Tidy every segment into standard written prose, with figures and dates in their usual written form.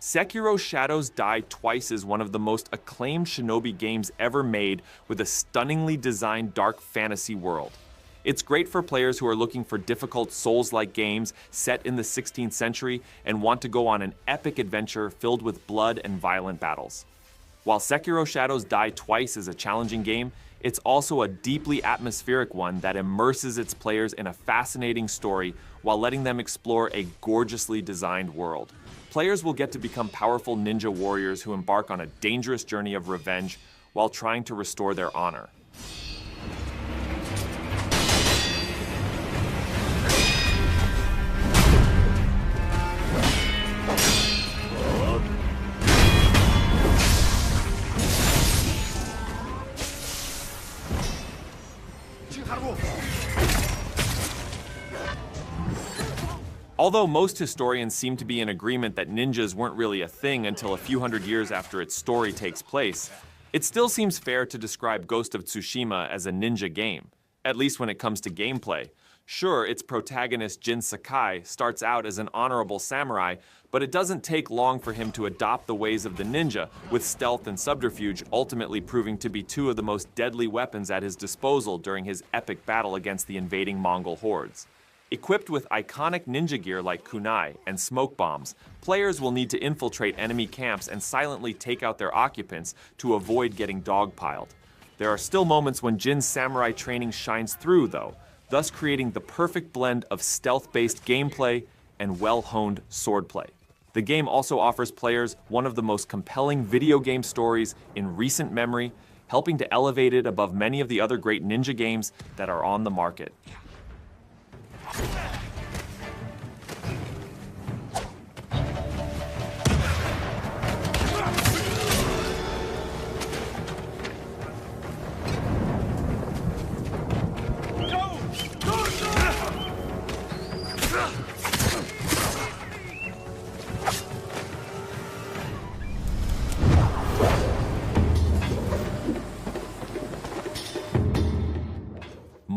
Sekiro Shadows Die Twice is one of the most acclaimed shinobi games ever made, with a stunningly designed dark fantasy world. It's great for players who are looking for difficult Souls-like games set in the 16th century and want to go on an epic adventure filled with blood and violent battles. While Sekiro Shadows Die Twice is a challenging game, it's also a deeply atmospheric one that immerses its players in a fascinating story while letting them explore a gorgeously designed world. Players will get to become powerful ninja warriors who embark on a dangerous journey of revenge while trying to restore their honor. Although most historians seem to be in agreement that ninjas weren't really a thing until a few hundred years after its story takes place, it still seems fair to describe Ghost of Tsushima as a ninja game, at least when it comes to gameplay. Sure, its protagonist Jin Sakai starts out as an honorable samurai, but it doesn't take long for him to adopt the ways of the ninja, with stealth and subterfuge ultimately proving to be two of the most deadly weapons at his disposal during his epic battle against the invading Mongol hordes. Equipped with iconic ninja gear like kunai and smoke bombs, players will need to infiltrate enemy camps and silently take out their occupants to avoid getting dogpiled. There are still moments when Jin's samurai training shines through, though, thus creating the perfect blend of stealth-based gameplay and well-honed swordplay. The game also offers players one of the most compelling video game stories in recent memory, helping to elevate it above many of the other great ninja games that are on the market.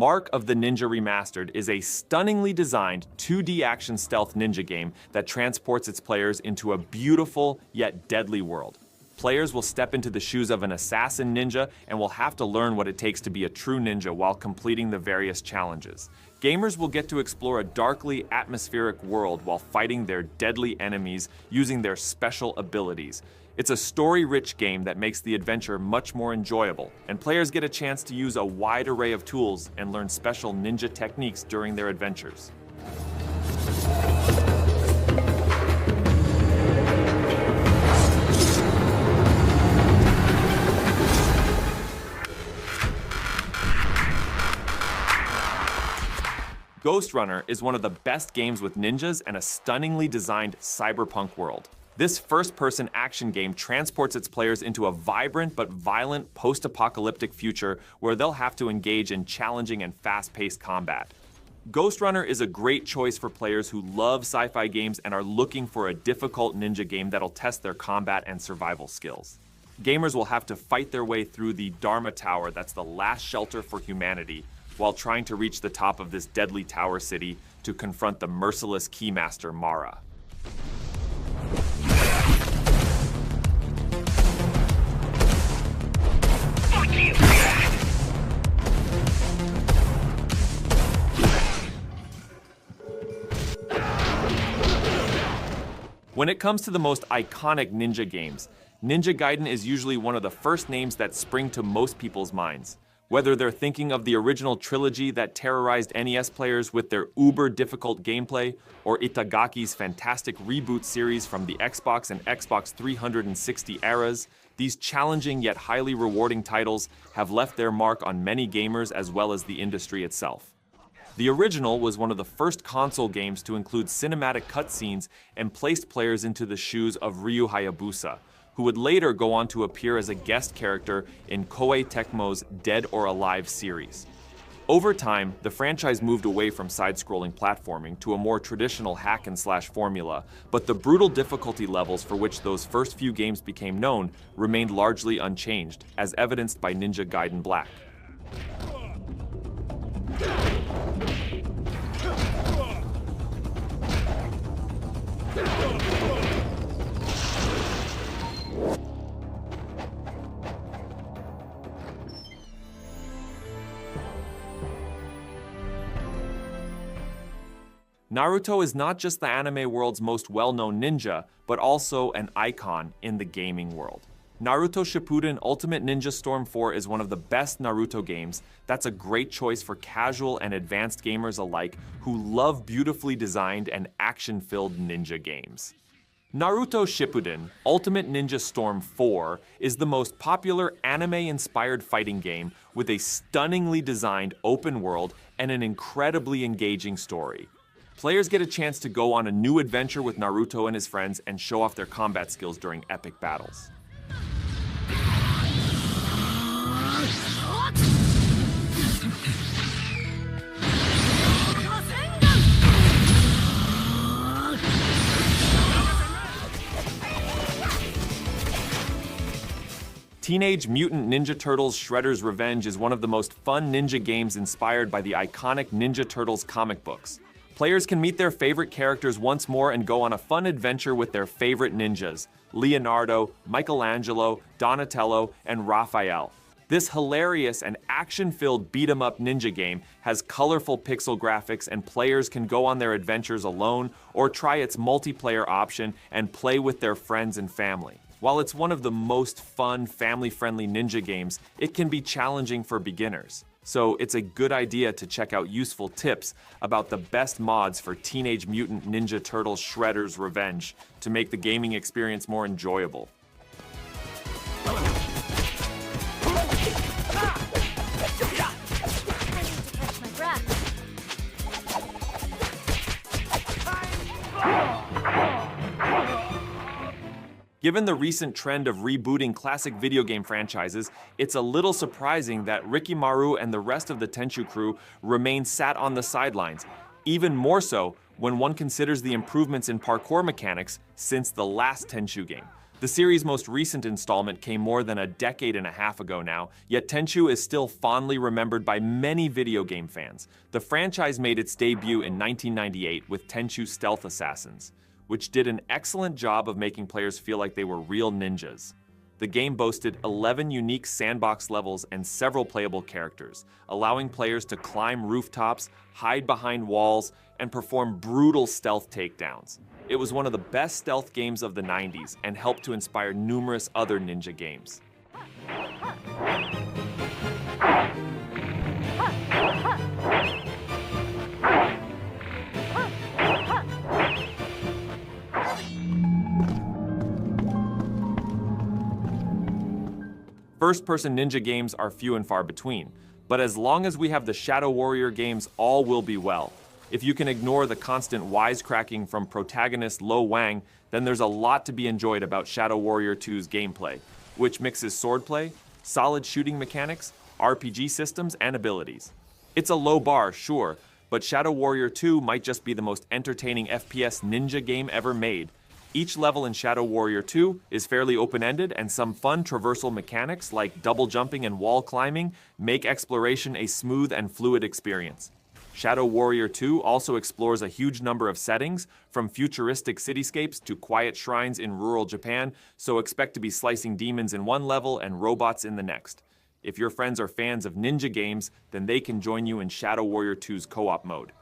Mark of the Ninja Remastered is a stunningly designed 2D action stealth ninja game that transports its players into a beautiful yet deadly world. Players will step into the shoes of an assassin ninja and will have to learn what it takes to be a true ninja while completing the various challenges. Gamers will get to explore a darkly atmospheric world while fighting their deadly enemies using their special abilities. It's a story-rich game that makes the adventure much more enjoyable, and players get a chance to use a wide array of tools and learn special ninja techniques during their adventures. Ghostrunner is one of the best games with ninjas and a stunningly designed cyberpunk world. This first-person action game transports its players into a vibrant but violent post-apocalyptic future where they'll have to engage in challenging and fast-paced combat. Ghostrunner is a great choice for players who love sci-fi games and are looking for a difficult ninja game that'll test their combat and survival skills. Gamers will have to fight their way through the Dharma Tower that's the last shelter for humanity, while trying to reach the top of this deadly tower city to confront the merciless Keymaster Mara. When it comes to the most iconic ninja games, Ninja Gaiden is usually one of the first names that spring to most people's minds. Whether they're thinking of the original trilogy that terrorized NES players with their uber-difficult gameplay, or Itagaki's fantastic reboot series from the Xbox and Xbox 360 eras, these challenging yet highly rewarding titles have left their mark on many gamers as well as the industry itself. The original was one of the first console games to include cinematic cutscenes and placed players into the shoes of Ryu Hayabusa, who would later go on to appear as a guest character in Koei Tecmo's Dead or Alive series. Over time, the franchise moved away from side-scrolling platforming to a more traditional hack-and-slash formula, but the brutal difficulty levels for which those first few games became known remained largely unchanged, as evidenced by Ninja Gaiden Black. Naruto is not just the anime world's most well-known ninja, but also an icon in the gaming world. Naruto Shippuden Ultimate Ninja Storm 4 is one of the best Naruto games that's a great choice for casual and advanced gamers alike who love beautifully designed and action-filled ninja games. Naruto Shippuden Ultimate Ninja Storm 4 is the most popular anime-inspired fighting game with a stunningly designed open world and an incredibly engaging story. Players get a chance to go on a new adventure with Naruto and his friends and show off their combat skills during epic battles. Teenage Mutant Ninja Turtles Shredder's Revenge is one of the most fun ninja games inspired by the iconic Ninja Turtles comic books. Players can meet their favorite characters once more and go on a fun adventure with their favorite ninjas: Leonardo, Michelangelo, Donatello, and Raphael. This hilarious and action-filled beat-em-up ninja game has colorful pixel graphics, and players can go on their adventures alone or try its multiplayer option and play with their friends and family. While it's one of the most fun, family-friendly ninja games, it can be challenging for beginners. So it's a good idea to check out useful tips about the best mods for Teenage Mutant Ninja Turtles Shredder's Revenge to make the gaming experience more enjoyable. Given the recent trend of rebooting classic video game franchises, it's a little surprising that Rikimaru and the rest of the Tenchu crew remain sat on the sidelines, even more so when one considers the improvements in parkour mechanics since the last Tenchu game. The series' most recent installment came more than a decade and a half ago now, yet Tenchu is still fondly remembered by many video game fans. The franchise made its debut in 1998 with Tenchu Stealth Assassins, which did an excellent job of making players feel like they were real ninjas. The game boasted 11 unique sandbox levels and several playable characters, allowing players to climb rooftops, hide behind walls, and perform brutal stealth takedowns. It was one of the best stealth games of the 90s and helped to inspire numerous other ninja games. First-person ninja games are few and far between, but as long as we have the Shadow Warrior games, all will be well. If you can ignore the constant wisecracking from protagonist Lo Wang, then there's a lot to be enjoyed about Shadow Warrior 2's gameplay, which mixes swordplay, solid shooting mechanics, RPG systems, and abilities. It's a low bar, sure, but Shadow Warrior 2 might just be the most entertaining FPS ninja game ever made. Each level in Shadow Warrior 2 is fairly open-ended, and some fun traversal mechanics like double jumping and wall climbing make exploration a smooth and fluid experience. Shadow Warrior 2 also explores a huge number of settings, from futuristic cityscapes to quiet shrines in rural Japan, so expect to be slicing demons in one level and robots in the next. If your friends are fans of ninja games, then they can join you in Shadow Warrior 2's co-op mode.